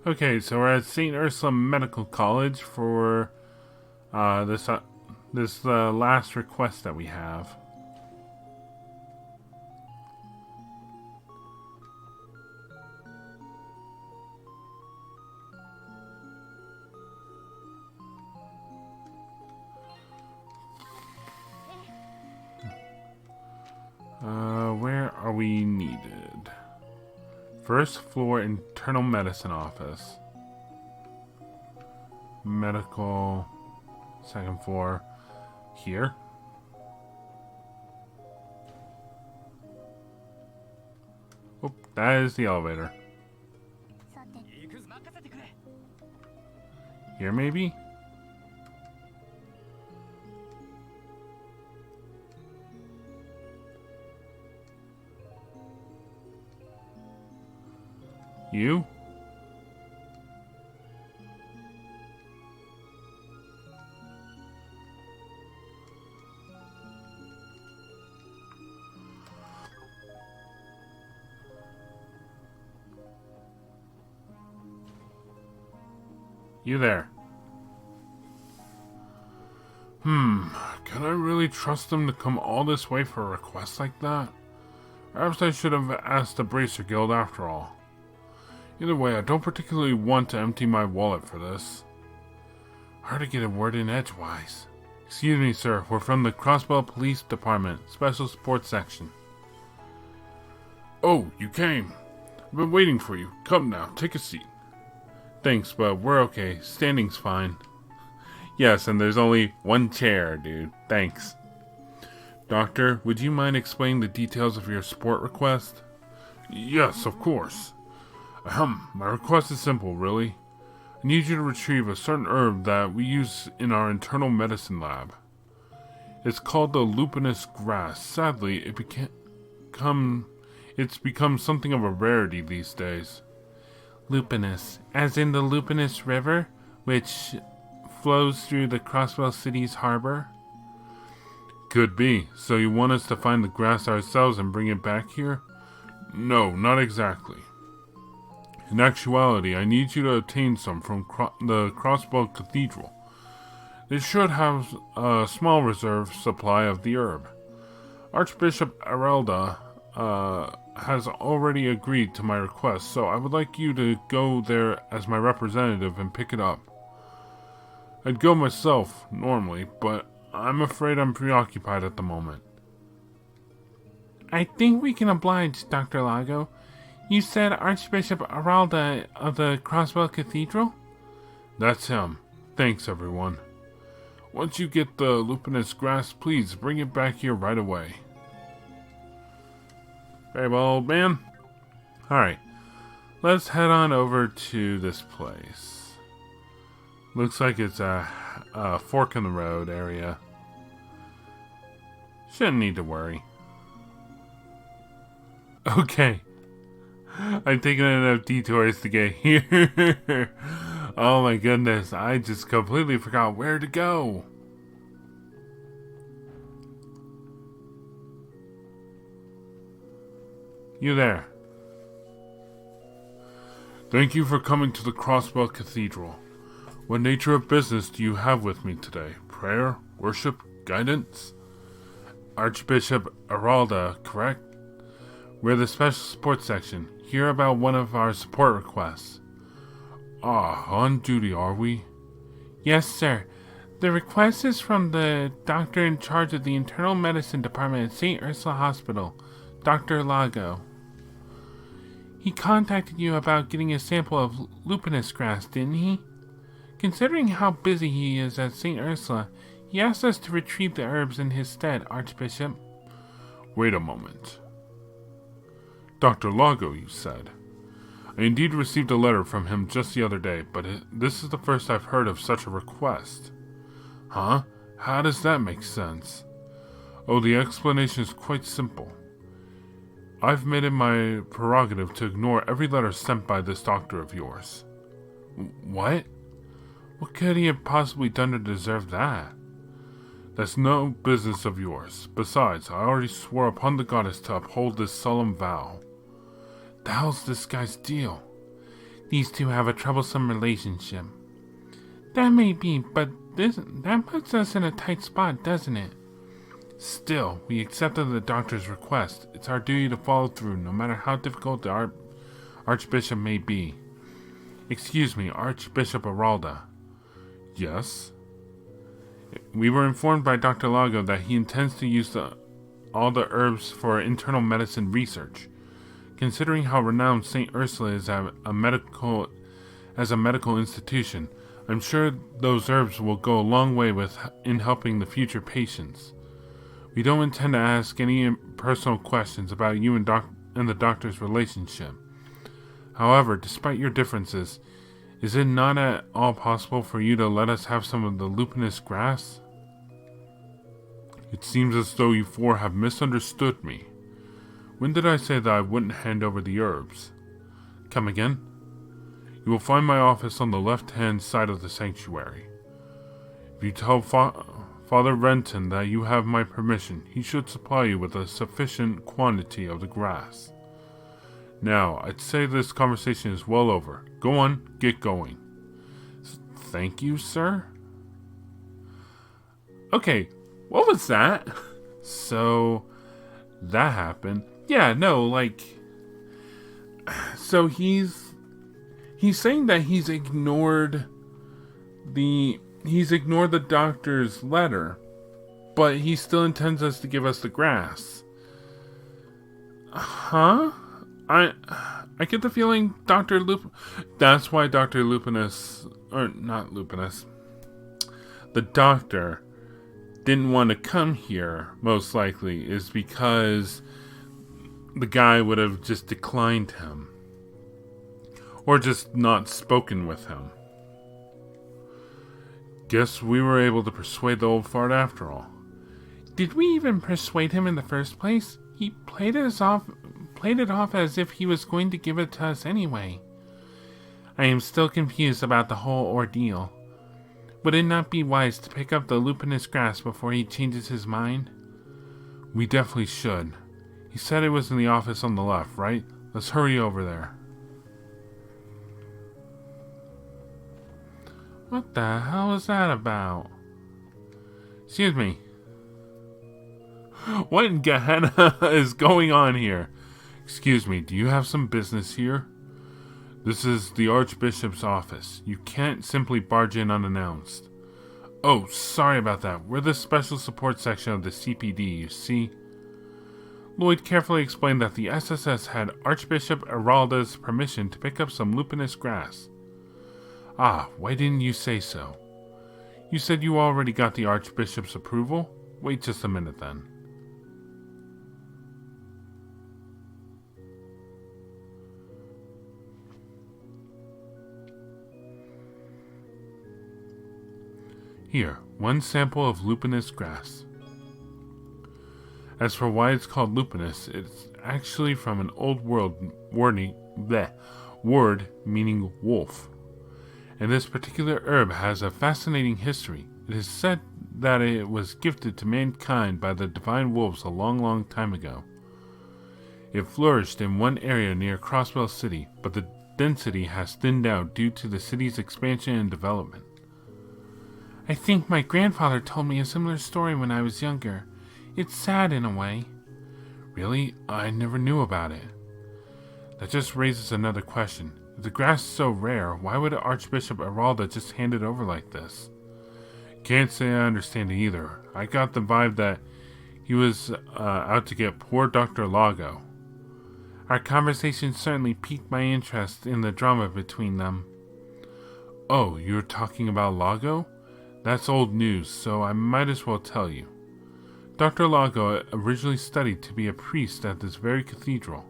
Okay, so we're at St. Ursula Medical College for this last request that we have. Where are we needed? First floor internal medicine office. Medical, second floor, here. Oh, that is the elevator. Here maybe? You? You there. Can I really trust them to come all this way for a request like that? Perhaps I should have asked the Bracer Guild after all. Either way, I don't particularly want to empty my wallet for this. Hard to get a word in edgewise. Excuse me, sir. We're from the Crossbell Police Department, Special Sports Section. Oh, you came. I've been waiting for you. Come now, take a seat. Thanks, but we're okay. Standing's fine. Yes, and there's only one chair, dude. Thanks. Doctor, would you mind explaining the details of your sport request? Yes, of course. My request is simple, really. I need you to retrieve a certain herb that we use in our internal medicine lab. It's called the lupinous grass. Sadly, it's become something of a rarity these days. Lupinous, as in the Lupinous River, which flows through the Crosswell City's harbor? Could be. So you want us to find the grass ourselves and bring it back here? No, not exactly. In actuality, I need you to obtain some from the Crosswell Cathedral. They should have a small reserve supply of the herb. Archbishop Arelda has already agreed to my request, so I would like you to go there as my representative and pick it up. I'd go myself, normally, but I'm afraid I'm preoccupied at the moment. I think we can oblige, Dr. Lago. You said Archbishop Aralda of the Crosswell Cathedral? That's him. Thanks, everyone. Once you get the lupinous grass, please bring it back here right away. Very well, old man. Alright, let's head on over to this place. Looks like it's a fork in the road area. Shouldn't need to worry. Okay. I've taken enough detours to get here. Oh my goodness, I just completely forgot where to go. You there. Thank you for coming to the Crosswell Cathedral. What nature of business do you have with me today? Prayer? Worship? Guidance? Archbishop Aralda, correct? We're the Special Sports Section. Hear about one of our support requests. On duty, are we? Yes, sir. The request is from the doctor in charge of the Internal Medicine Department at St. Ursula Hospital, Dr. Lago. He contacted you about getting a sample of lupinous grass, didn't he? Considering how busy he is at St. Ursula, he asked us to retrieve the herbs in his stead, Archbishop. Wait a moment. Dr. Lago, you said. I indeed received a letter from him just the other day, but this is the first I've heard of such a request. Huh? How does that make sense? Oh, the explanation is quite simple. I've made it my prerogative to ignore every letter sent by this doctor of yours. What? What could he have possibly done to deserve that? That's no business of yours. Besides, I already swore upon the goddess to uphold this solemn vow. The hell's this guy's deal? These two have a troublesome relationship. That may be, but that puts us in a tight spot, doesn't it? Still, we accepted the doctor's request. It's our duty to follow through, no matter how difficult the Archbishop may be. Excuse me, Archbishop Aralda. Yes? We were informed by Dr. Lago that he intends to use all the herbs for internal medicine research. Considering how renowned St. Ursula is as a medical institution, I'm sure those herbs will go a long way in helping the future patients. We don't intend to ask any personal questions about you and the doctor's relationship. However, despite your differences, is it not at all possible for you to let us have some of the lupinous grass? It seems as though you four have misunderstood me. When did I say that I wouldn't hand over the herbs? Come again? You will find my office on the left-hand side of the sanctuary. If you tell Father Renton that you have my permission, he should supply you with a sufficient quantity of the grass. Now, I'd say this conversation is well over. Go on, get going. Thank you, sir. Okay, what was that? So, that happened. Yeah, no, like... So he's saying that he's ignored the doctor's letter, but he still intends us to give us the grass. Huh? I get the feeling that's why Dr. Lupinus, or not Lupinus, the doctor didn't want to come here, most likely, is because the guy would have just declined him. Or just not spoken with him. Guess we were able to persuade the old fart after all. Did we even persuade him in the first place? He played it off as if he was going to give it to us anyway. I am still confused about the whole ordeal. Would it not be wise to pick up the lupinous grass before he changes his mind? We definitely should. He said it was in the office on the left, right? Let's hurry over there. What the hell is that about? Excuse me. What in Gehenna is going on here? Excuse me, do you have some business here? This is the Archbishop's office. You can't simply barge in unannounced. Oh, sorry about that. We're the special support section of the CPD, you see? Lloyd carefully explained that the SSS had Archbishop Aralda's permission to pick up some lupinous grass. Ah, why didn't you say so? You said you already got the Archbishop's approval? Wait just a minute then. Here, one sample of lupinous grass. As for why it's called lupinous, it's actually from an old word meaning wolf. And this particular herb has a fascinating history. It is said that it was gifted to mankind by the divine wolves a long, long time ago. It flourished in one area near Crois City, but the density has thinned out due to the city's expansion and development. I think my grandfather told me a similar story when I was younger. It's sad in a way. Really? I never knew about it. That just raises another question. If the grass is so rare, why would Archbishop Aralda just hand it over like this? Can't say I understand it either. I got the vibe that he was out to get poor Dr. Lago. Our conversation certainly piqued my interest in the drama between them. Oh, you're talking about Lago? That's old news, so I might as well tell you. Dr. Lago originally studied to be a priest at this very cathedral.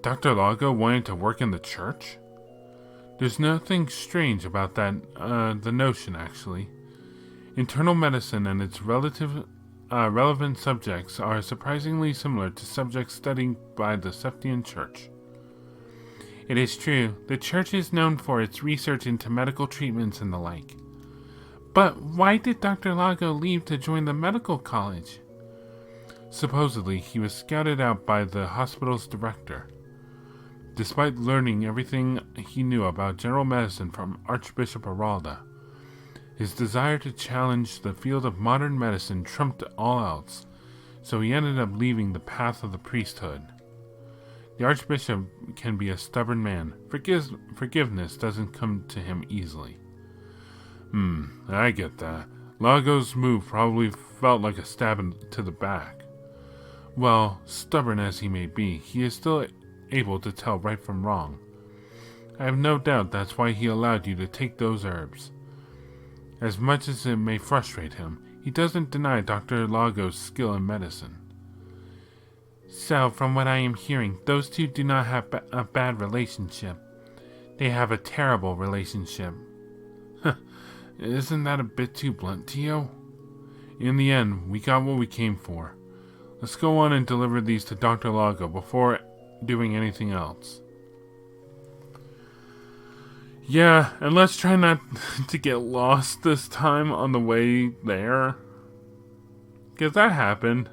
Dr. Lago wanted to work in the church? There's nothing strange about that, the notion, actually. Internal medicine and its relevant subjects are surprisingly similar to subjects studied by the Septian Church. It is true, the church is known for its research into medical treatments and the like. But why did Dr. Lago leave to join the medical college? Supposedly, he was scouted out by the hospital's director. Despite learning everything he knew about general medicine from Archbishop Aralda, his desire to challenge the field of modern medicine trumped all else, so he ended up leaving the path of the priesthood. The Archbishop can be a stubborn man. Forgiveness doesn't come to him easily. I get that. Lago's move probably felt like a stab to the back. Well, stubborn as he may be, he is still able to tell right from wrong. I have no doubt that's why he allowed you to take those herbs. As much as it may frustrate him, he doesn't deny Dr. Lago's skill in medicine. So, from what I am hearing, those two do not have a bad relationship. They have a terrible relationship. Isn't that a bit too blunt, Tio? In the end, we got what we came for. Let's go on and deliver these to Dr. Lago before doing anything else. Yeah, and let's try not to get lost this time on the way there. Because that happened.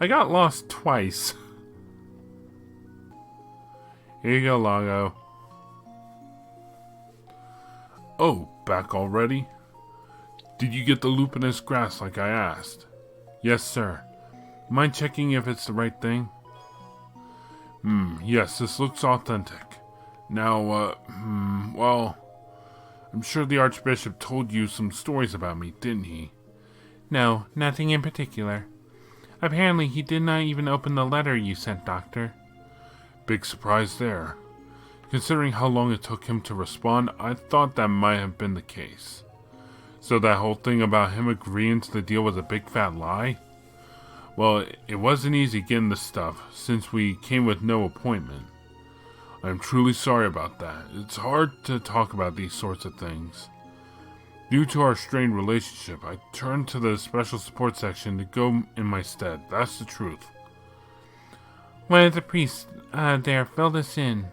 I got lost twice. Here you go, Lago. Oh, back already? Did you get the lupinous grass like I asked? Yes, sir. Mind checking if it's the right thing? Yes, this looks authentic. Now, well, I'm sure the Archbishop told you some stories about me, didn't he? No, nothing in particular. Apparently, he did not even open the letter you sent, Doctor. Big surprise there. Considering how long it took him to respond, I thought that might have been the case. So that whole thing about him agreeing to the deal was a big fat lie? Well, it wasn't easy getting the stuff, since we came with no appointment. I'm truly sorry about that. It's hard to talk about these sorts of things. Due to our strained relationship, I turned to the special support section to go in my stead. That's the truth. One of the priests there filled us in.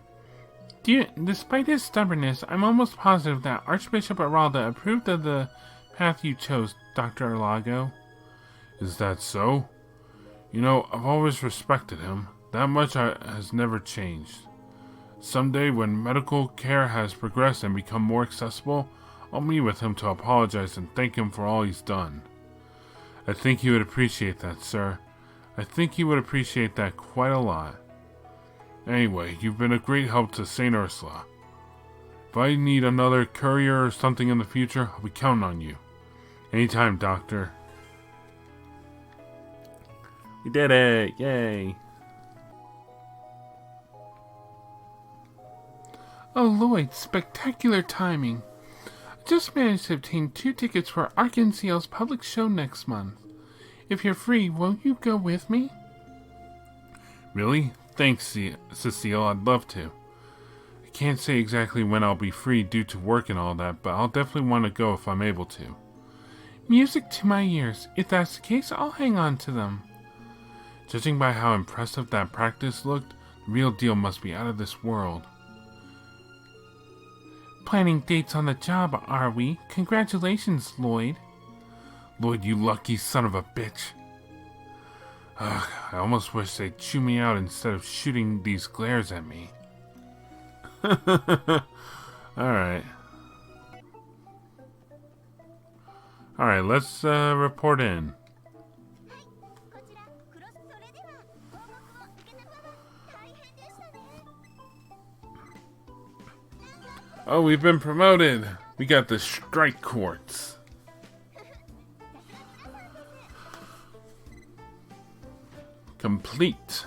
Despite his stubbornness, I'm almost positive that Archbishop Aralda approved of the path you chose, Dr. Lago. Is that so? You know, I've always respected him. That much has never changed. Someday, when medical care has progressed and become more accessible, I'll meet with him to apologize and thank him for all he's done. I think he would appreciate that, sir. I think he would appreciate that quite a lot. Anyway, you've been a great help to St. Ursula. If I need another courier or something in the future, I'll be counting on you. Anytime, Doctor. We did it! Yay! Oh, Lloyd, spectacular timing. I just managed to obtain 2 tickets for Arkansas's public show next month. If you're free, won't you go with me? Really? Thanks, Cecile. I'd love to. I can't say exactly when I'll be free due to work and all that, but I'll definitely want to go if I'm able to. Music to my ears. If that's the case, I'll hang on to them. Judging by how impressive that practice looked, the real deal must be out of this world. Planning dates on the job, are we? Congratulations, Lloyd. Lloyd, you lucky son of a bitch. Ugh, I almost wish they'd chew me out instead of shooting these glares at me. Alright. Alright, let's report in. Oh, we've been promoted. We got the strike courts. Complete.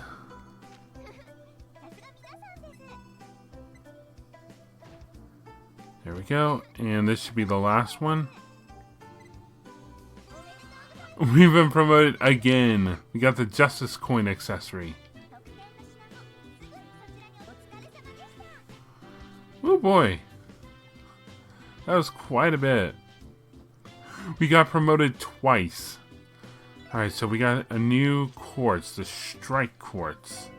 There we go. And this should be the last one. We've been promoted again. We got the Justice Coin accessory. Oh boy. That was quite a bit. We got promoted twice. Alright, so we got a new quartz, the strike quartz.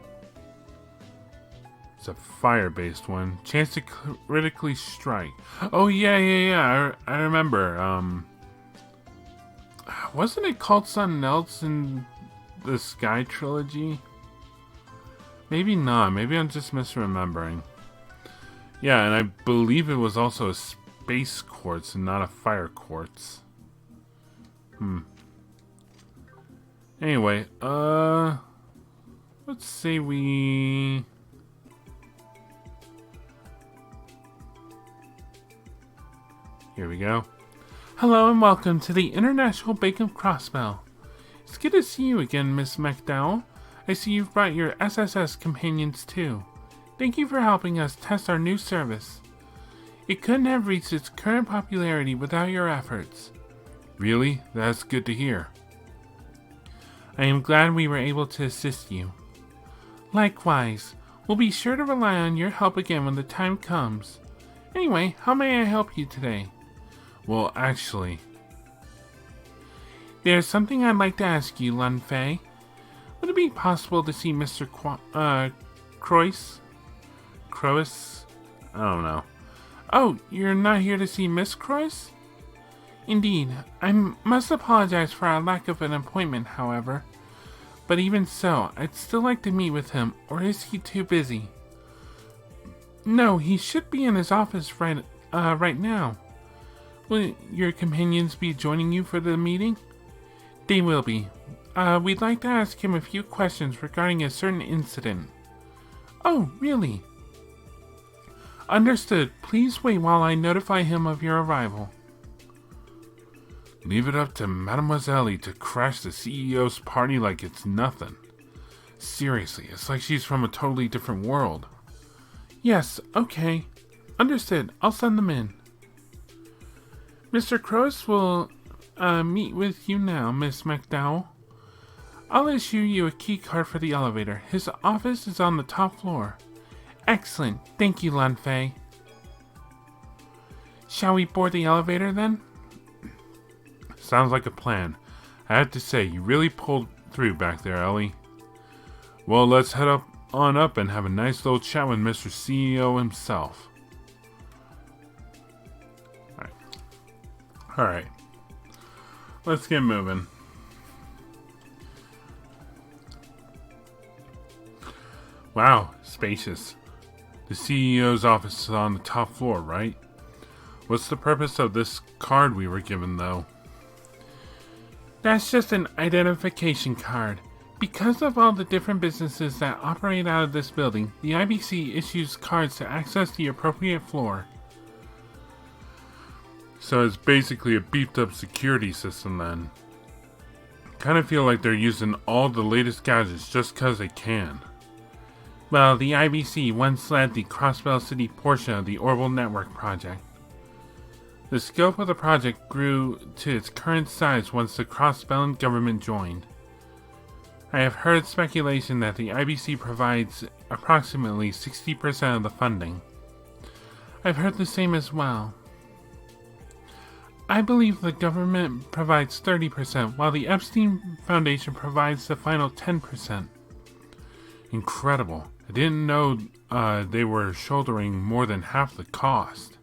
It's a fire-based one. Chance to critically strike. Oh yeah. I remember. Wasn't it called something else in the Sky trilogy? Maybe not. Maybe I'm just misremembering. Yeah, and I believe it was also a space quartz and not a fire quartz. Anyway, let's say we... Here we go. Hello and welcome to the International Bank of Crossbell. It's good to see you again, Miss McDowell. I see you've brought your SSS companions too. Thank you for helping us test our new service. It couldn't have reached its current popularity without your efforts. Really? That's good to hear. I am glad we were able to assist you. Likewise, we'll be sure to rely on your help again when the time comes. Anyway, how may I help you today? Well, actually... There's something I'd like to ask you, Lun Fei. Would it be possible to see Mr. Crois? Crois? I don't know. Oh, you're not here to see Miss Crois? Indeed. I must apologize for our lack of an appointment, however. But even so, I'd still like to meet with him, or is he too busy? No, he should be in his office right now. Will your companions be joining you for the meeting? They will be. We'd like to ask him a few questions regarding a certain incident. Oh, really? Understood. Please wait while I notify him of your arrival. Leave it up to Mademoiselle to crash the CEO's party like it's nothing. Seriously, it's like she's from a totally different world. Yes, okay. Understood. I'll send them in. Mr. Crois will meet with you now, Miss McDowell. I'll issue you a key card for the elevator. His office is on the top floor. Excellent. Thank you, Lun Fei. Shall we board the elevator then? Sounds like a plan. I have to say, you really pulled through back there, Ellie. Well, let's head on up and have a nice little chat with Mr. CEO himself. Alright. Let's get moving. Wow, spacious. The CEO's office is on the top floor, right? What's the purpose of this card we were given, though? That's just an identification card. Because of all the different businesses that operate out of this building, the IBC issues cards to access the appropriate floor. So it's basically a beefed up security system then. Kind of feel like they're using all the latest gadgets just cause they can. Well, the IBC once led the Crossbell City portion of the Orbal Network project. The scope of the project grew to its current size once the Crossbellan government joined. I have heard speculation that the IBC provides approximately 60% of the funding. I've heard the same as well. I believe the government provides 30%, while the Epstein Foundation provides the final 10%. Incredible. I didn't know they were shouldering more than half the cost.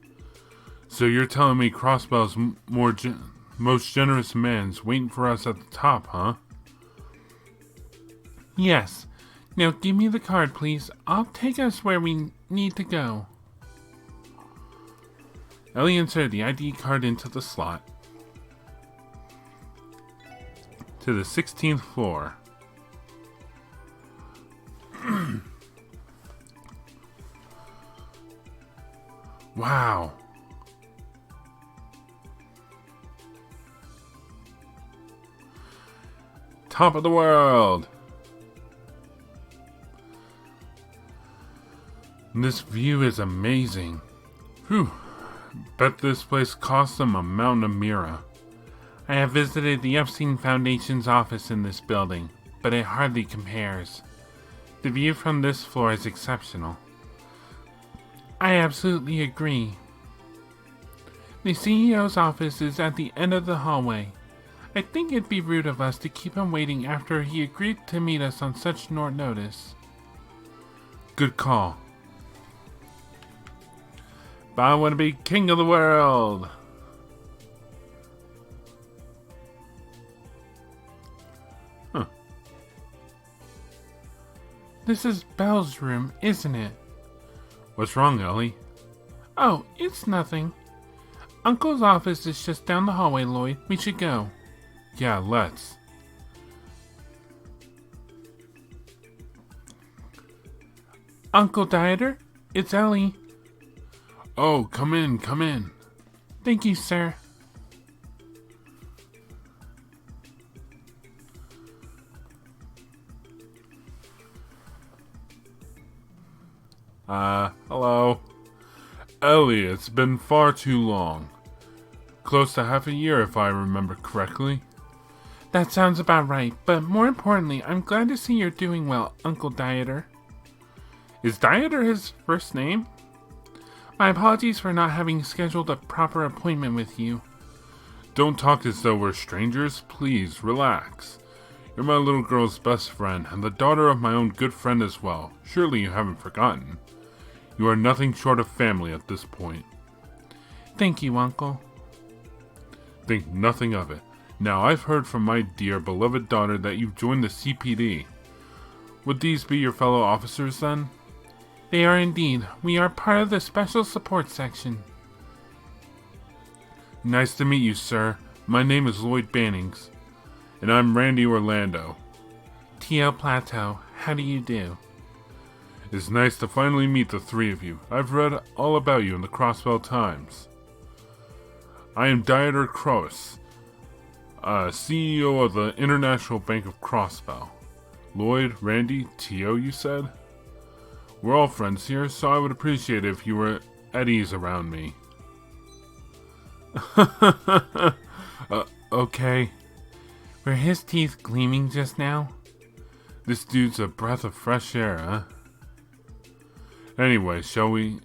So you're telling me Crossbell's most generous man's waiting for us at the top, huh? Yes. Now give me the card, please. I'll take us where we need to go. Ellie inserted the ID card into the slot. To the 16th floor. Wow. Top of the world. This view is amazing. Whew. Bet this place cost them a mountain of Mira. I have visited the Epstein Foundation's office in this building, but it hardly compares. The view from this floor is exceptional. I absolutely agree. The CEO's office is at the end of the hallway. I think it'd be rude of us to keep him waiting after he agreed to meet us on such short notice. Good call. But I want to be king of the world. Huh. This is Belle's room, isn't it? What's wrong, Ellie? Oh, it's nothing. Uncle's office is just down the hallway, Lloyd. We should go. Yeah, let's. Uncle Dieter, it's Ellie. Oh, come in, come in. Thank you, sir. Hello. Ellie, it's been far too long. Close to half a year, if I remember correctly. That sounds about right, but more importantly, I'm glad to see you're doing well, Uncle Dieter. Is Dieter his first name? My apologies for not having scheduled a proper appointment with you. Don't talk as though we're strangers. Please, relax. You're my little girl's best friend, and the daughter of my own good friend as well. Surely you haven't forgotten. You are nothing short of family at this point. Thank you, Uncle. Think nothing of it. Now, I've heard from my dear, beloved daughter that you've joined the CPD. Would these be your fellow officers, then? They are indeed. We are part of the Special Support Section. Nice to meet you, sir. My name is Lloyd Bannings, and I'm Randy Orlando. T.O. Plateau, how do you do? It's nice to finally meet the three of you. I've read all about you in the Crossbell Times. I am Dieter Crois, CEO of the International Bank of Crossbell. Lloyd, Randy, T.O. you said? We're all friends here, so I would appreciate it if you were at ease around me. Okay. Were his teeth gleaming just now? This dude's a breath of fresh air, huh? Anyway, shall we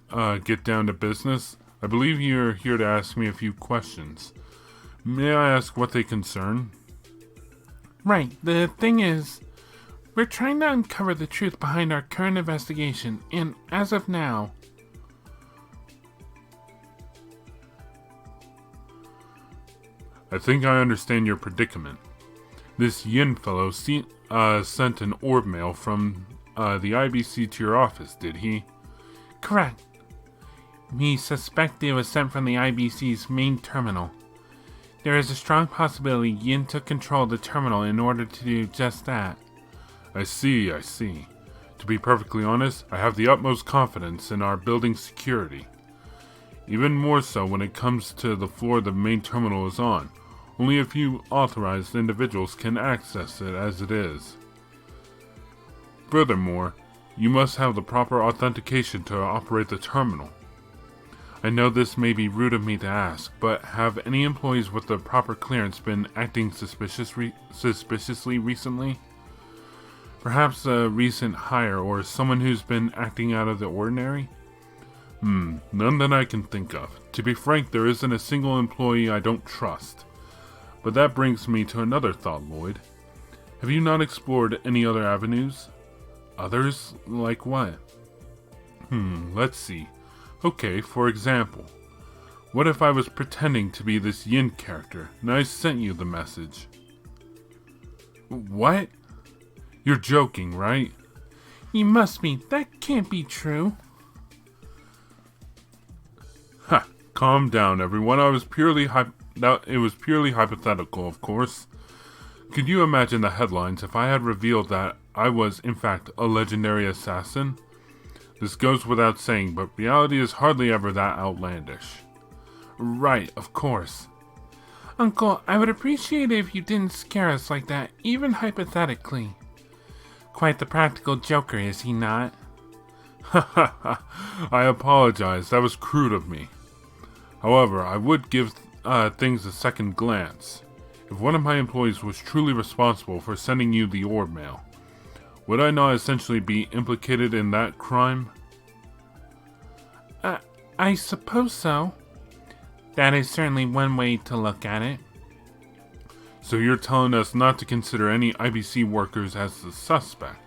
get down to business? I believe you're here to ask me a few questions. May I ask what they concern? Right. The thing is, we're trying to uncover the truth behind our current investigation, and as of now... I think I understand your predicament. This Yin fellow sent an orb mail from the IBC to your office, did he? Correct. We suspect it was sent from the IBC's main terminal. There is a strong possibility Yin took control of the terminal in order to do just that. I see. To be perfectly honest, I have the utmost confidence in our building's security. Even more so when it comes to the floor the main terminal is on. Only a few authorized individuals can access it as it is. Furthermore, you must have the proper authentication to operate the terminal. I know this may be rude of me to ask, but have any employees with the proper clearance been acting suspiciously recently? Perhaps a recent hire or someone who's been acting out of the ordinary? None that I can think of. To be frank, there isn't a single employee I don't trust. But that brings me to another thought, Lloyd. Have you not explored any other avenues? Others? Like what? Let's see. Okay, for example, what if I was pretending to be this Yin character, and I sent you the message? What? You're joking, right? You must be. That can't be true. Ha! Calm down, everyone. It was purely hypothetical, of course. Could you imagine the headlines if I had revealed that I was, in fact, a legendary assassin? This goes without saying, but reality is hardly ever that outlandish. Right, of course. Uncle, I would appreciate it if you didn't scare us like that, even hypothetically. Quite the practical joker, is he not? I apologize, that was crude of me. However, I would give things a second glance. If one of my employees was truly responsible for sending you the orb mail, would I not essentially be implicated in that crime? I suppose so. That is certainly one way to look at it. So you're telling us not to consider any IBC workers as the suspect?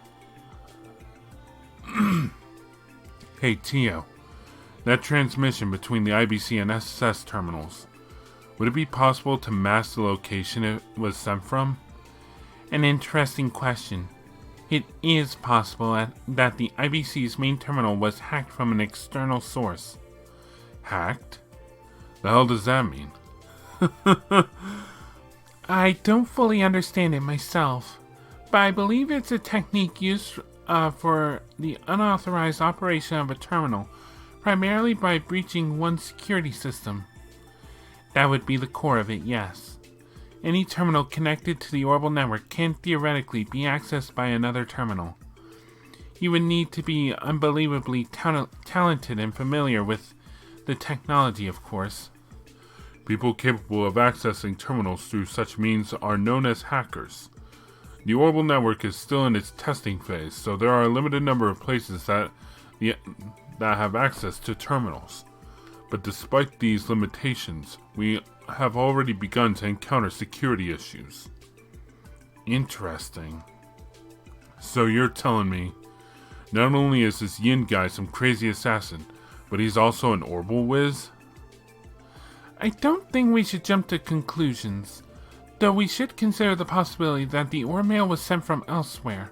Hey, Tio. That transmission between the IBC and SSS terminals, would it be possible to mask the location it was sent from? An interesting question. It is possible that the IBC's main terminal was hacked from an external source. Hacked? The hell does that mean? I don't fully understand it myself, but I believe it's a technique used for the unauthorized operation of a terminal, primarily by breaching one security system. That would be the core of it, yes. Any terminal connected to the orbal network can theoretically be accessed by another terminal. You would need to be unbelievably talented and familiar with the technology, of course. People capable of accessing terminals through such means are known as hackers. The orbal network is still in its testing phase, so there are a limited number of places that have access to terminals. But despite these limitations, we have already begun to encounter security issues. Interesting. So you're telling me, not only is this Yin guy some crazy assassin, but he's also an orbal whiz? I don't think we should jump to conclusions, though we should consider the possibility that the ore mail was sent from elsewhere.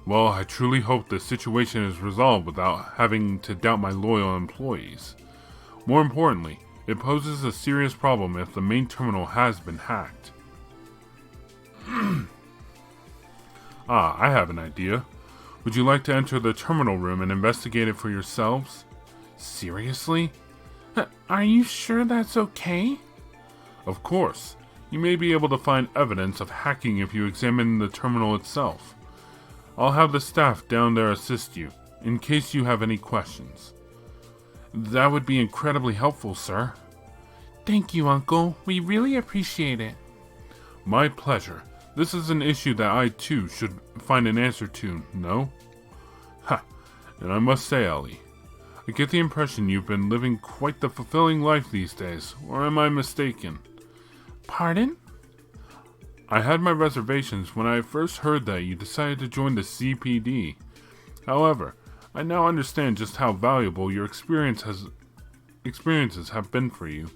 Well, I truly hope the situation is resolved without having to doubt my loyal employees. More importantly, it poses a serious problem if the main terminal has been hacked. I have an idea. Would you like to enter the terminal room and investigate it for yourselves? Seriously? Are you sure that's okay? Of course. You may be able to find evidence of hacking if you examine the terminal itself. I'll have the staff down there assist you, in case you have any questions. That would be incredibly helpful, sir. Thank you, Uncle. We really appreciate it. My pleasure. This is an issue that I, too, should find an answer to, no? Ha! And I must say, Ellie, I get the impression you've been living quite the fulfilling life these days, or am I mistaken? Pardon? I had my reservations when I first heard that you decided to join the CPD. However, I now understand just how valuable your experiences have been for you.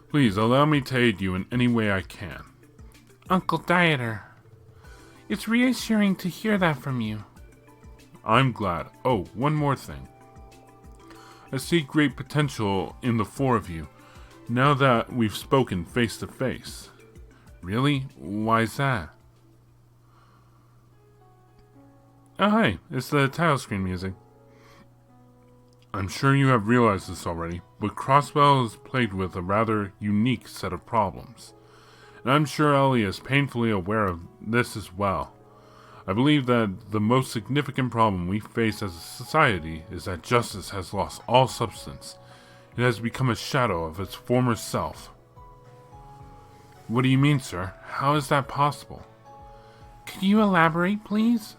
Please allow me to aid you in any way I can. Uncle Dieter, it's reassuring to hear that from you. I'm glad. Oh, one more thing. I see great potential in the four of you, now that we've spoken face to face. Really? Why's that? Oh, hey, it's the title screen music. I'm sure you have realized this already, but Crosswell is plagued with a rather unique set of problems. And I'm sure Ellie is painfully aware of this as well. I believe that the most significant problem we face as a society is that justice has lost all substance. It has become a shadow of its former self. What do you mean, sir? How is that possible? Could you elaborate, please?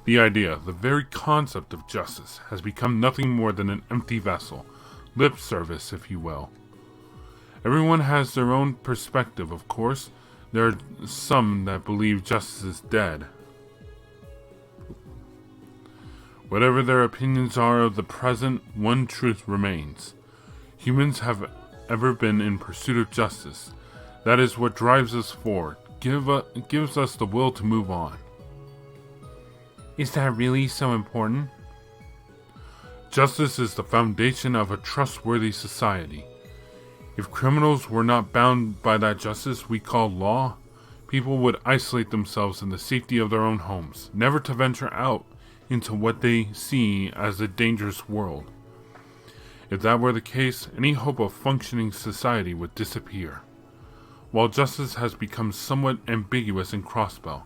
The idea, the very concept of justice, has become nothing more than an empty vessel, lip service, if you will. Everyone has their own perspective, of course. There are some that believe justice is dead. Whatever their opinions are of the present, one truth remains. Humans have ever been in pursuit of justice. That is what drives us forward, gives us the will to move on. Is that really so important? Justice is the foundation of a trustworthy society. If criminals were not bound by that justice we call law, people would isolate themselves in the safety of their own homes, never to venture out into what they see as a dangerous world. If that were the case, any hope of functioning society would disappear. While justice has become somewhat ambiguous in Crossbell,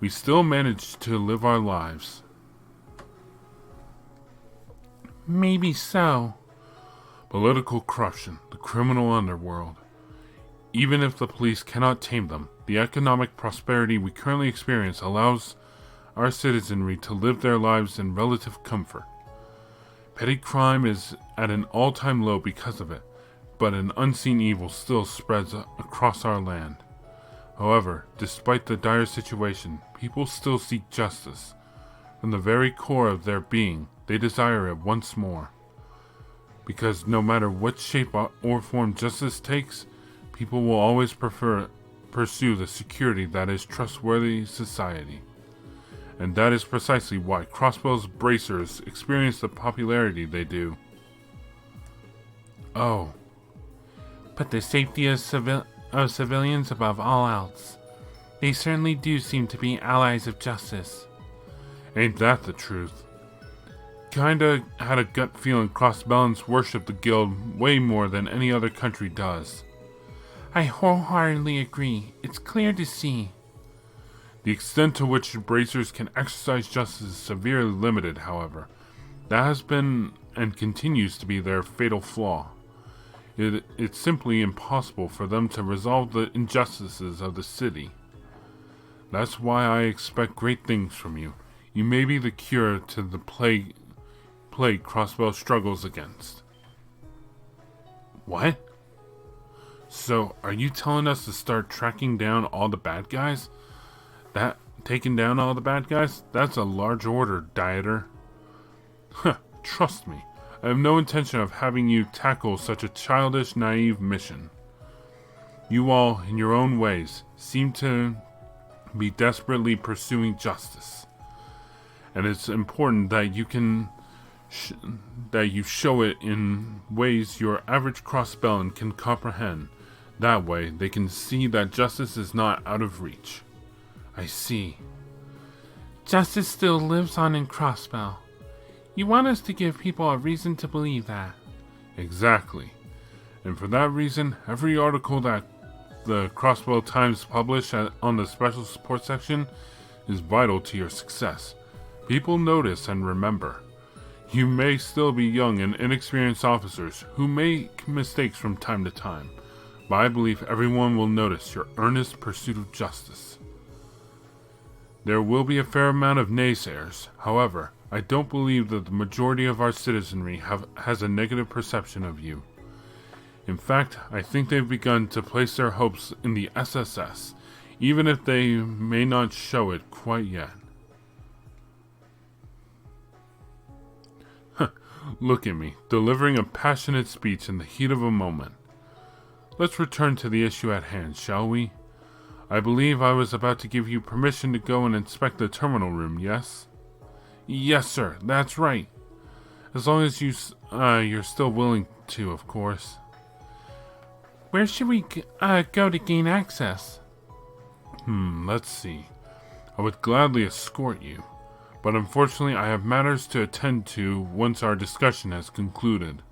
we still manage to live our lives. Maybe so. Political corruption, the criminal underworld. Even if the police cannot tame them, the economic prosperity we currently experience allows our citizenry to live their lives in relative comfort. Petty crime is at an all-time low because of it, but an unseen evil still spreads across our land. However, despite the dire situation, people still seek justice. From the very core of their being, they desire it once more. Because no matter what shape or form justice takes, people will always prefer pursue the security that is trustworthy society. And that is precisely why Crossbell's bracers experience the popularity they do. Oh. Put the safety of civilians above all else. They certainly do seem to be allies of justice. Ain't that the truth? Kinda had a gut feeling Crossbellans worship the guild way more than any other country does. I wholeheartedly agree. It's clear to see. The extent to which bracers can exercise justice is severely limited, however. That has been and continues to be their fatal flaw. It's simply impossible for them to resolve the injustices of the city. That's why I expect great things from you. You may be the cure to the plague Crossbell struggles against. What? So, are you telling us to start tracking down all the bad guys? Taking down all the bad guys? That's a large order, Dieter. Trust me, I have no intention of having you tackle such a childish, naive mission. You all, in your own ways, seem to be desperately pursuing justice. And it's important that you can that you show it in ways your average Crossbellan can comprehend. That way, they can see that justice is not out of reach. I see. Justice still lives on in Crossbell. You want us to give people a reason to believe that. Exactly. And for that reason, every article that the Crossbell Times publish on the special support section is vital to your success. People notice and remember. You may still be young and inexperienced officers who make mistakes from time to time, but I believe everyone will notice your earnest pursuit of justice. There will be a fair amount of naysayers. However, I don't believe that the majority of our citizenry has a negative perception of you. In fact, I think they've begun to place their hopes in the SSS, even if they may not show it quite yet. Look at me, delivering a passionate speech in the heat of a moment. Let's return to the issue at hand, shall we? I believe I was about to give you permission to go and inspect the terminal room, yes? Yes, sir, that's right. As long as you're still willing to, of course. Where should we go to gain access? Let's see. I would gladly escort you, but unfortunately I have matters to attend to once our discussion has concluded.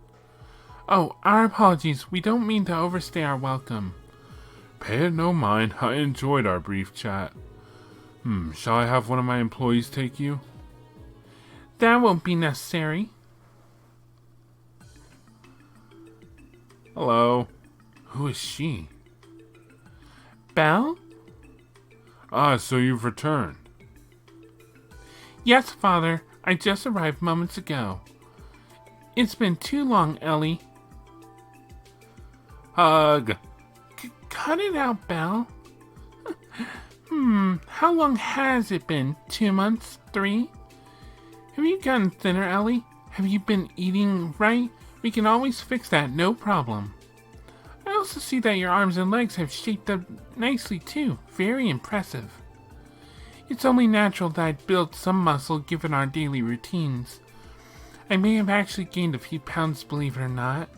Oh, our apologies. We don't mean to overstay our welcome. Pay it no mind. I enjoyed our brief chat. Shall I have one of my employees take you? That won't be necessary. Hello. Who is she? Belle? Ah, so you've returned. Yes, Father. I just arrived moments ago. It's been too long, Ellie. Hug. Cut it out, Belle. How long has it been? 2 months? 3? Have you gotten thinner, Ellie? Have you been eating right? We can always fix that, no problem. I also see that your arms and legs have shaped up nicely too. Very impressive. It's only natural that I'd build some muscle given our daily routines. I may have actually gained a few pounds, believe it or not.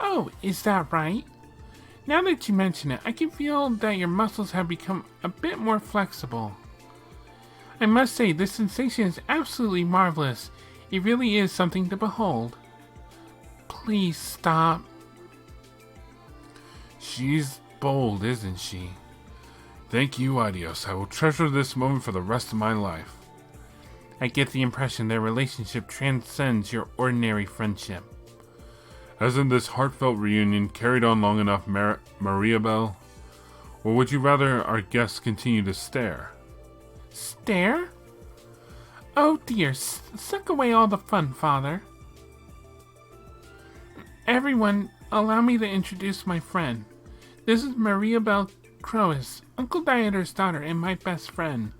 Oh, is that right? Now that you mention it, I can feel that your muscles have become a bit more flexible. I must say, this sensation is absolutely marvelous. It really is something to behold. Please stop. She's bold, isn't she? Thank you, Adios. I will treasure this moment for the rest of my life. I get the impression their relationship transcends your ordinary friendship. Hasn't this heartfelt reunion carried on long enough, Maria Belle? Or would you rather our guests continue to stare? Stare? Oh dear, suck away all the fun, Father. Everyone, allow me to introduce my friend. This is Maria Belle Crois, Uncle Dieter's daughter and my best friend.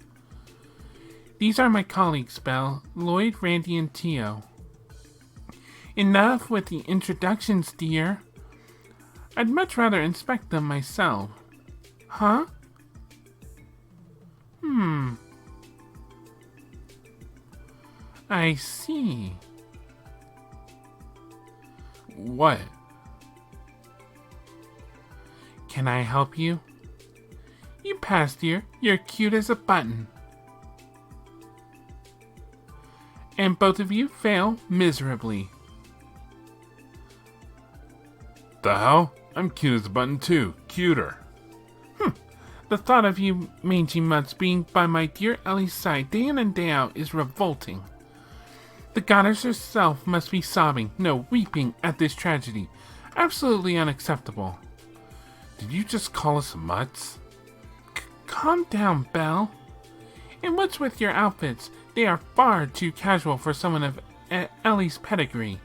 These are my colleagues, Belle, Lloyd, Randy, and Tio. Enough with the introductions, dear. I'd much rather inspect them myself. Huh? I see. What? Can I help you? You passed here. You're cute as a button. And both of you fail miserably. The hell? I'm cute as a button too. Cuter. The thought of you mangy mutts being by my dear Ellie's side day in and day out is revolting. The goddess herself must be sobbing, no, weeping at this tragedy. Absolutely unacceptable. Did you just call us mutts? Calm down, Belle. And what's with your outfits? They are far too casual for someone of Ellie's pedigree.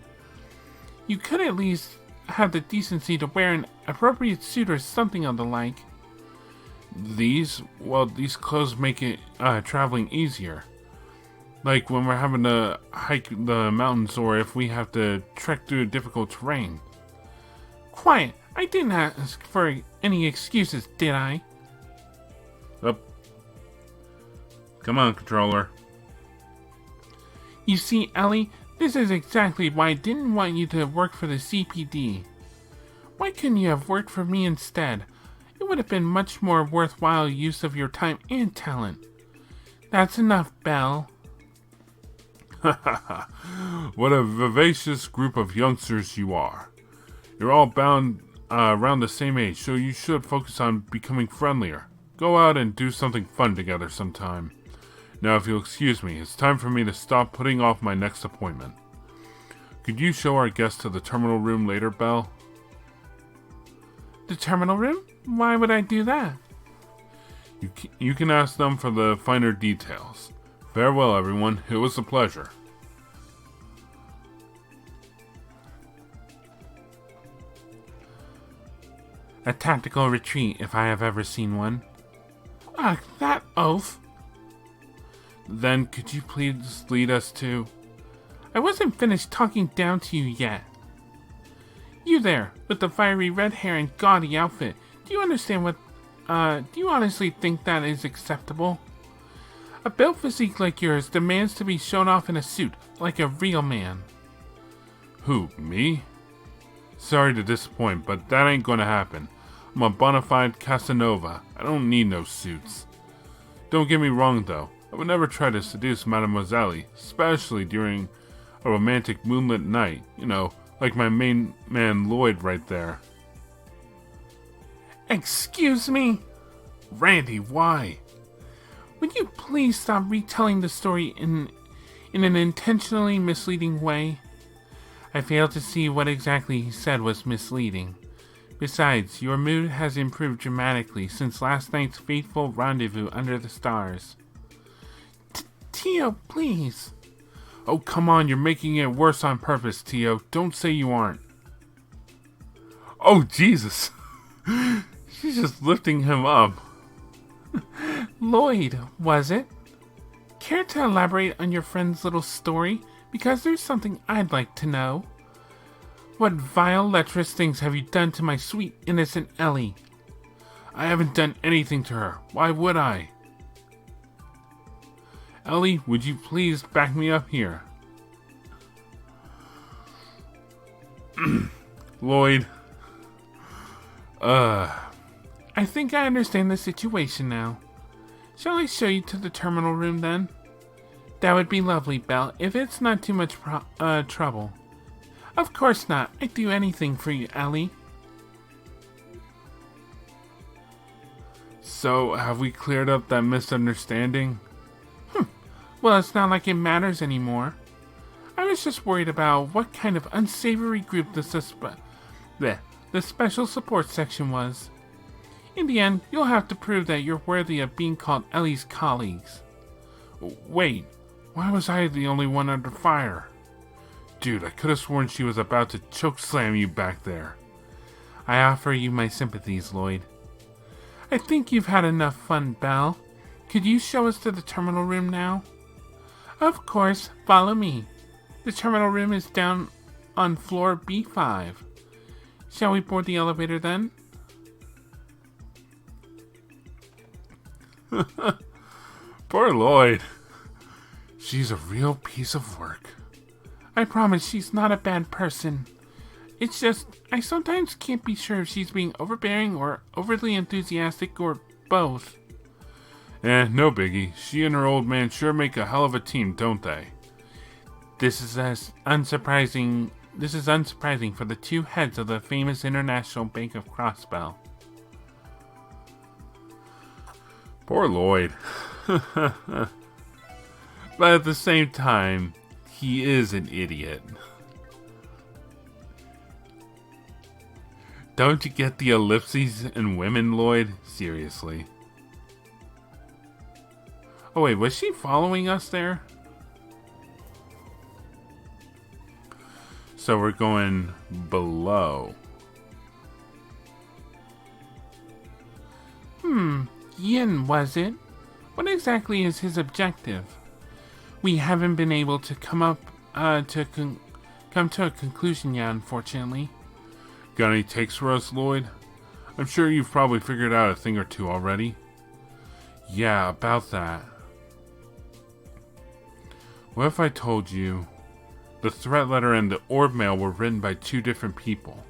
You could at least have the decency to wear an appropriate suit or something of the like. These clothes make it traveling easier. Like when we're having to hike the mountains or if we have to trek through difficult terrain. Quiet! I didn't ask for any excuses, did I? Up. Come on, controller. You see, Ellie, this is exactly why I didn't want you to work for the CPD. Why couldn't you have worked for me instead? It would have been much more worthwhile use of your time and talent. That's enough, Belle. What a vivacious group of youngsters you are. You're all bound around the same age, so you should focus on becoming friendlier. Go out and do something fun together sometime. Now, if you'll excuse me, it's time for me to stop putting off my next appointment. Could you show our guest to the terminal room later, Belle? The terminal room? Why would I do that? You can ask them for the finer details. Farewell, everyone. It was a pleasure. A tactical retreat, if I have ever seen one. Ah, that oath! Then could you please lead us to... I wasn't finished talking down to you yet. You there, with the fiery red hair and gaudy outfit. Do you understand what... do you honestly think that is acceptable? A built physique like yours demands to be shown off in a suit, like a real man. Who, me? Sorry to disappoint, but that ain't gonna happen. I'm a bona fide Casanova. I don't need no suits. Don't get me wrong, though. I would never try to seduce Mademoiselle, especially during a romantic moonlit night. You know, like my main man Lloyd right there. Excuse me? Randy, why? Would you please stop retelling the story in an intentionally misleading way? I fail to see what exactly he said was misleading. Besides, your mood has improved dramatically since last night's fateful rendezvous under the stars. Tio, please. Oh, come on, you're making it worse on purpose, Tio. Don't say you aren't. Oh, Jesus. She's just lifting him up. Lloyd, was it? Care to elaborate on your friend's little story? Because there's something I'd like to know. What vile, lecherous things have you done to my sweet, innocent Ellie? I haven't done anything to her. Why would I? Ellie, would you please back me up here? Lloyd. I think I understand the situation now. Shall I show you to the terminal room then? That would be lovely, Belle, if it's not too much trouble. Of course not. I'd do anything for you, Ellie. So, have we cleared up that misunderstanding? Well, it's not like it matters anymore. I was just worried about what kind of unsavory group the special support section was. In the end, you'll have to prove that you're worthy of being called Ellie's colleagues. Wait, why was I the only one under fire? Dude, I could have sworn she was about to chokeslam you back there. I offer you my sympathies, Lloyd. I think you've had enough fun, Belle. Could you show us to the terminal room now? Of course, follow me. The terminal room is down on floor B5. Shall we board the elevator then? Poor Lloyd. She's a real piece of work. I promise she's not a bad person. It's just, I sometimes can't be sure if she's being overbearing or overly enthusiastic or both. No biggie. She and her old man sure make a hell of a team, don't they? This is unsurprising for the two heads of the famous International Bank of Crossbell. Poor Lloyd. But at the same time, he is an idiot. Don't you get the ellipses in women, Lloyd? Seriously. Oh wait, was she following us there? So we're going below. Yin, was it? What exactly is his objective? We haven't been able to come to a conclusion yet, unfortunately. Got any takes for us, Lloyd? I'm sure you've probably figured out a thing or two already. Yeah, about that. What if I told you the threat letter and the orb mail were written by two different people?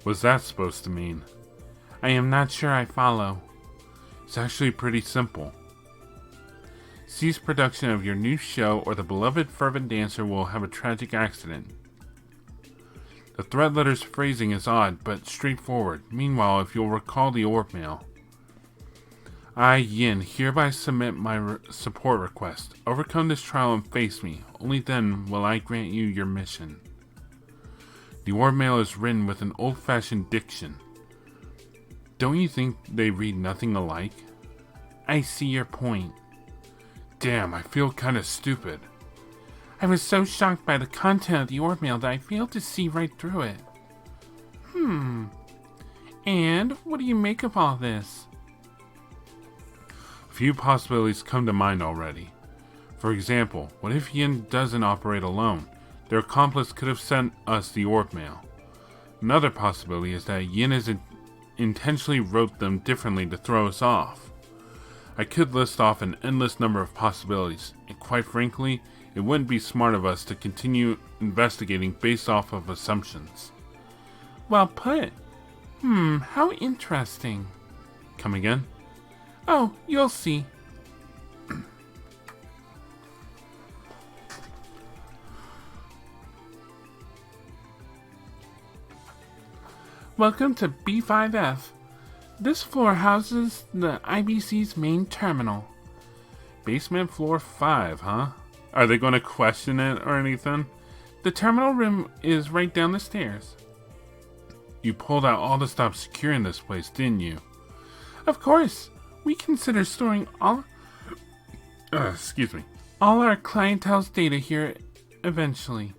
What's that supposed to mean? I am not sure I follow. It's actually pretty simple. Cease production of your new show or the beloved fervent dancer will have a tragic accident. The threat letter's phrasing is odd, but straightforward. Meanwhile, if you'll recall the orb mail, I, Yin, hereby submit my support request. Overcome this trial and face me. Only then will I grant you your mission. The orb mail is written with an old-fashioned diction. Don't you think they read nothing alike? I see your point. Damn, I feel kind of stupid. I was so shocked by the content of the orb mail that I failed to see right through it. And what do you make of all this? A few possibilities come to mind already. For example, what if Yin doesn't operate alone? Their accomplice could have sent us the orb mail. Another possibility is that Yin intentionally wrote them differently to throw us off. I could list off an endless number of possibilities, and quite frankly, it wouldn't be smart of us to continue investigating based off of assumptions. Well put. How interesting. Come again? Oh, you'll see. Welcome to B5F. This floor houses the IBC's main terminal. Basement floor 5, huh? Are they going to question it or anything? The terminal room is right down the stairs. You pulled out all the stops securing this place, didn't you? Of course. We consider storing all our clientele's data here eventually.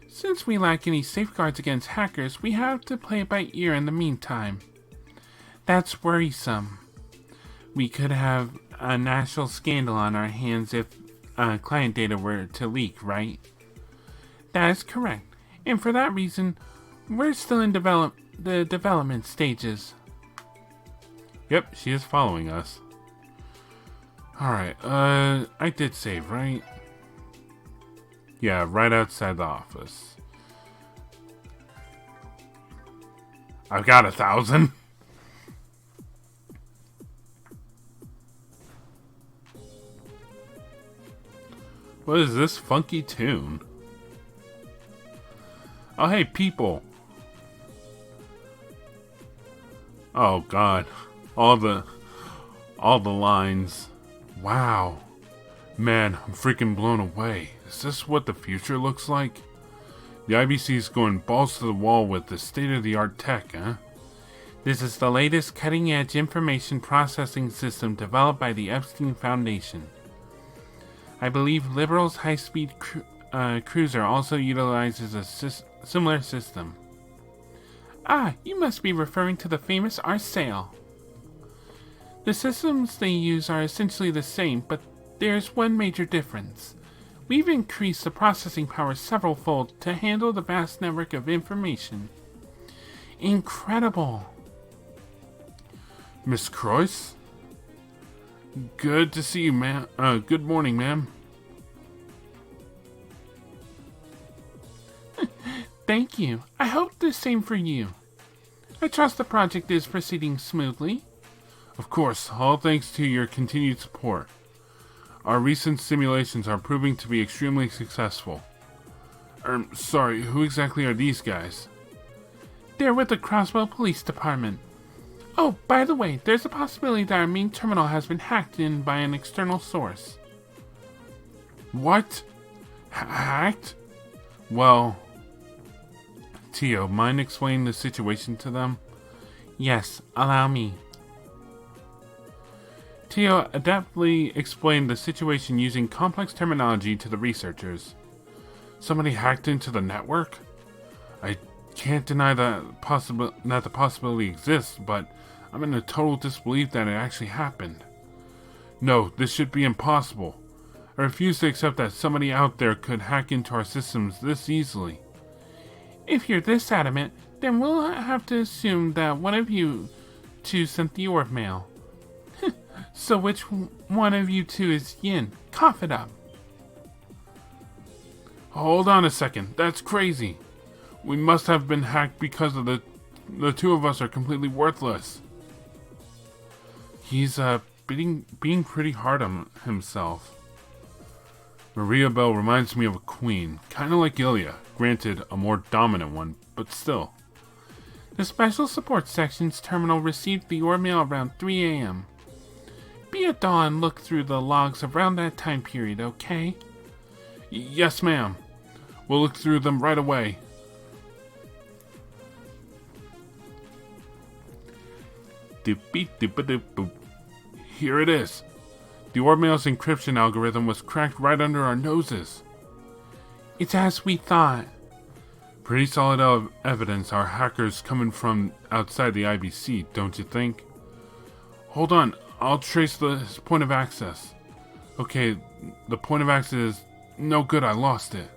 Since we lack any safeguards against hackers, we have to play it by ear in the meantime. That's worrisome. We could have a national scandal on our hands if client data were to leak, right? That is correct. And for that reason, we're still in the development stages. Yep, she is following us. Alright, I did save, right? Yeah, right outside the office. I've got 1,000. What is this funky tune? Oh, hey, people. Oh, God. All the lines. Wow. Man, I'm freaking blown away. Is this what the future looks like? The IBC's going balls to the wall with the state-of-the-art tech, huh? This is the latest cutting-edge information processing system developed by the Epstein Foundation. I believe Liberal's high-speed cruiser also utilizes a similar system. Ah, you must be referring to the famous Arsail. The systems they use are essentially the same, but there's one major difference. We've increased the processing power several-fold to handle the vast network of information. Incredible! Miss Crois? Good to see you, ma'am. Good morning, ma'am. Thank you. I hope the same for you. I trust the project is proceeding smoothly. Of course, all thanks to your continued support. Our recent simulations are proving to be extremely successful. Sorry, who exactly are these guys? They're with the Crosswell Police Department. Oh, by the way, there's a possibility that our main terminal has been hacked in by an external source. What? Hacked? Well... Tio, mind explaining the situation to them? Yes, allow me. Tio adeptly explained the situation using complex terminology to the researchers. Somebody hacked into the network? I can't deny that the possibility exists, but I'm in a total disbelief that it actually happened. No, this should be impossible. I refuse to accept that somebody out there could hack into our systems this easily. If you're this adamant, then we'll have to assume that one of you two sent the orb mail. So which one of you two is Yin? Cough it up. Hold on a second, that's crazy. We must have been hacked because of the two of us are completely worthless. He's being pretty hard on himself. Maria Bell reminds me of a queen, kinda like Ilya, granted a more dominant one, but still. The Special Support Section's terminal received the orb mail around 3 a.m. Be at dawn and look through the logs around that time period, okay? Yes, ma'am. We'll look through them right away. Here it is. The orb mail's encryption algorithm was cracked right under our noses. It's as we thought. Pretty solid evidence our hackers coming from outside the IBC, don't you think? Hold on, I'll trace the point of access. Okay, the point of access is no good, I lost it.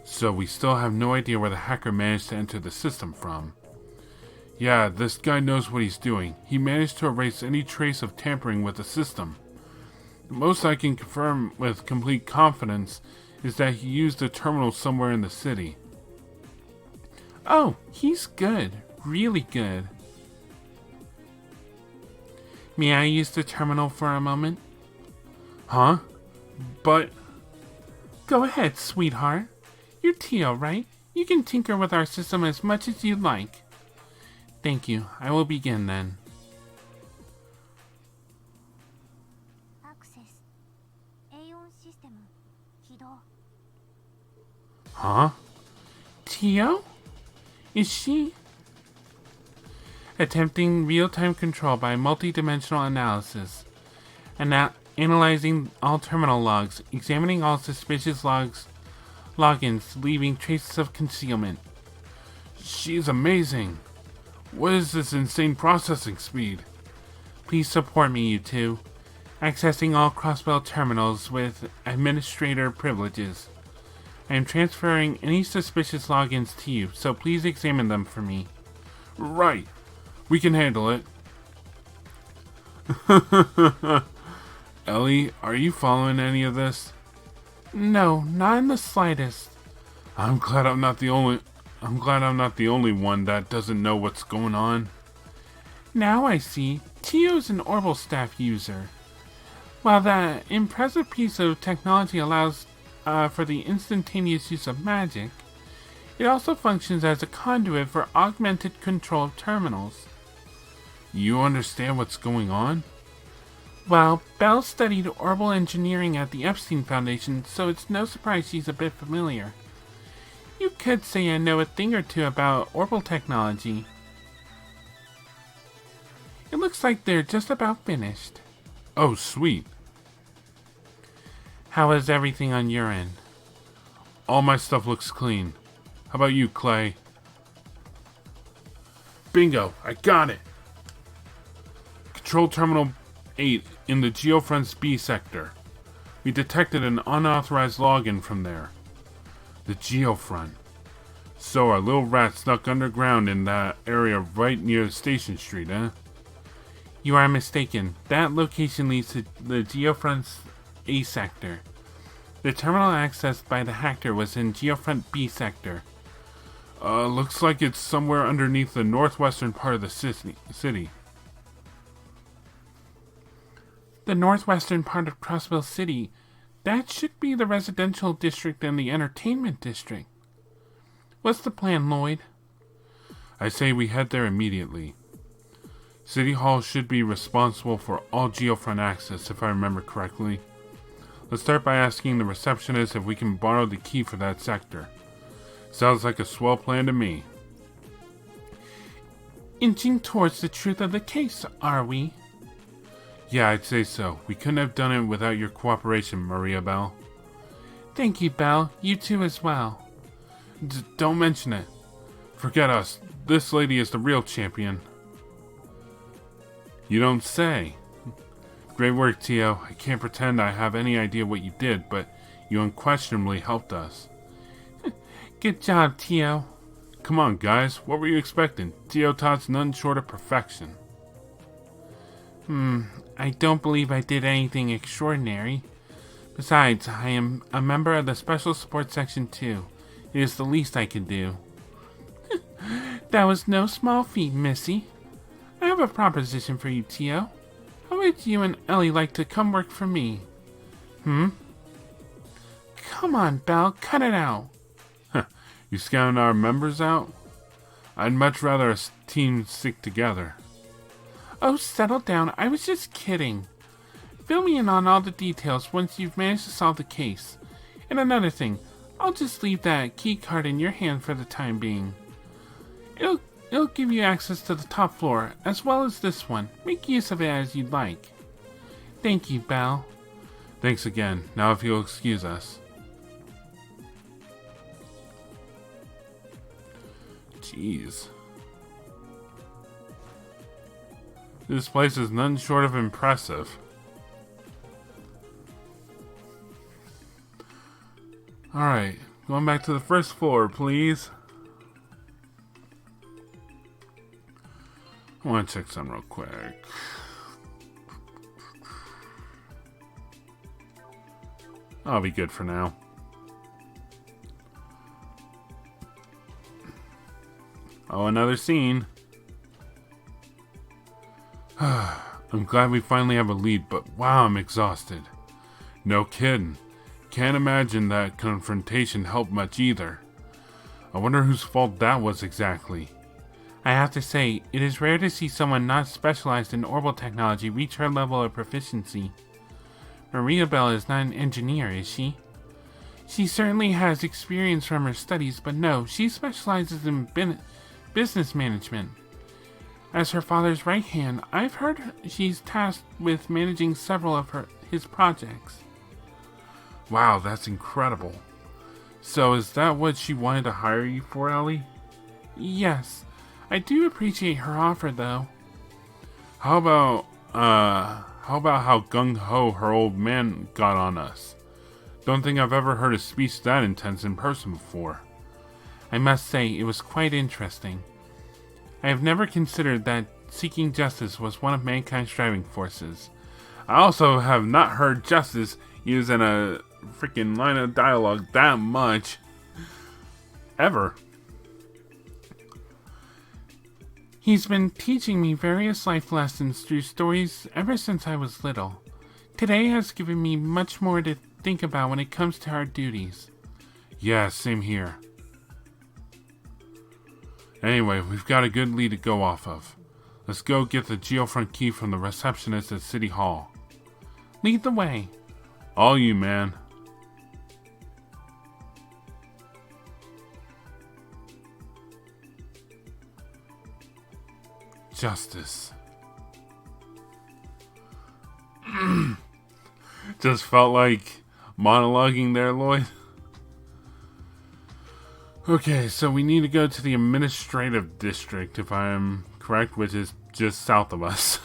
So we still have no idea where the hacker managed to enter the system from. Yeah, this guy knows what he's doing. He managed to erase any trace of tampering with the system. The most I can confirm with complete confidence is that he used a terminal somewhere in the city. Oh, he's good. Really good. May I use the terminal for a moment? Huh? But... Go ahead, sweetheart. You're Tio, right? You can tinker with our system as much as you'd like. Thank you. I will begin then. Huh? Tio? Is she? Attempting real-time control by multi-dimensional analysis. Analyzing all terminal logs. Examining all suspicious logins, leaving traces of concealment. She's amazing. What is this insane processing speed? Please support me, you two. Accessing all Crosswell terminals with administrator privileges. I am transferring any suspicious logins to you, so please examine them for me. Right. We can handle it. Ellie, are you following any of this? No, not in the slightest. I'm glad I'm not the only one that doesn't know what's going on. Now I see. Tio's an orbal staff user. While that impressive piece of technology allows for the instantaneous use of magic, it also functions as a conduit for augmented control of terminals. You understand what's going on? Well, Belle studied orbal engineering at the Epstein Foundation, so it's no surprise she's a bit familiar. You could say I know a thing or two about orbal technology. It looks like they're just about finished. Oh, sweet. How is everything on your end? All my stuff looks clean. How about you, Clay? Bingo, I got it. Control Terminal 8 in the Geofront's B sector. We detected an unauthorized login from there. The Geofront. So our little rat snuck underground in that area right near Station Street, eh? You are mistaken. That location leads to the Geofront's A sector. The terminal accessed by the hacker was in Geofront B sector. Looks like it's somewhere underneath the northwestern part of the city. The northwestern part of Crossville City? That should be the residential district and the entertainment district. What's the plan, Lloyd? I say we head there immediately. City Hall should be responsible for all Geofront access, if I remember correctly. Let's start by asking the receptionist if we can borrow the key for that sector. Sounds like a swell plan to me. Inching towards the truth of the case, are we? Yeah, I'd say so. We couldn't have done it without your cooperation, Maria Bell. Thank you, Belle. You too as well. Don't mention it. Forget us. This lady is the real champion. You don't say. Great work, Tio. I can't pretend I have any idea what you did, but you unquestionably helped us. Good job, Tio. Come on, guys. What were you expecting? Tio Tot's none short of perfection. I don't believe I did anything extraordinary. Besides, I am a member of the Special Support Section too. It is the least I can do. That was no small feat, Missy. I have a proposition for you, Tio. How would you and Ellie like to come work for me? Come on, Belle, cut it out. You scouting our members out? I'd much rather a team stick together. Oh, settle down. I was just kidding. Fill me in on all the details once you've managed to solve the case. And another thing, I'll just leave that key card in your hand for the time being. It'll give you access to the top floor, as well as this one. Make use of it as you'd like. Thank you, Belle. Thanks again. Now if you'll excuse us. Jeez. This place is none short of impressive. Alright, going back to the first floor, please. I want to check something real quick. I'll be good for now. Oh, another scene. I'm glad we finally have a lead, but wow, I'm exhausted. No kidding. Can't imagine that confrontation helped much either. I wonder whose fault that was exactly. I have to say, it is rare to see someone not specialized in orbal technology reach her level of proficiency. Maria Bell is not an engineer, is she? She certainly has experience from her studies, but no, she specializes in business management. As her father's right hand, I've heard she's tasked with managing several of his projects. Wow, that's incredible. So is that what she wanted to hire you for, Ellie? Yes. I do appreciate her offer, though. How about how gung-ho her old man got on us? Don't think I've ever heard a speech that intense in person before. I must say, it was quite interesting. I have never considered that seeking justice was one of mankind's driving forces. I also have not heard justice used in a freaking line of dialogue that much. Ever. He's been teaching me various life lessons through stories ever since I was little. Today has given me much more to think about when it comes to our duties. Yeah, same here. Anyway, we've got a good lead to go off of. Let's go get the Geofront key from the receptionist at City Hall. Lead the way. All you, man. Justice. Just felt like monologuing there, Lloyd. Okay, so we need to go to the administrative district, if I am correct, which is just south of us.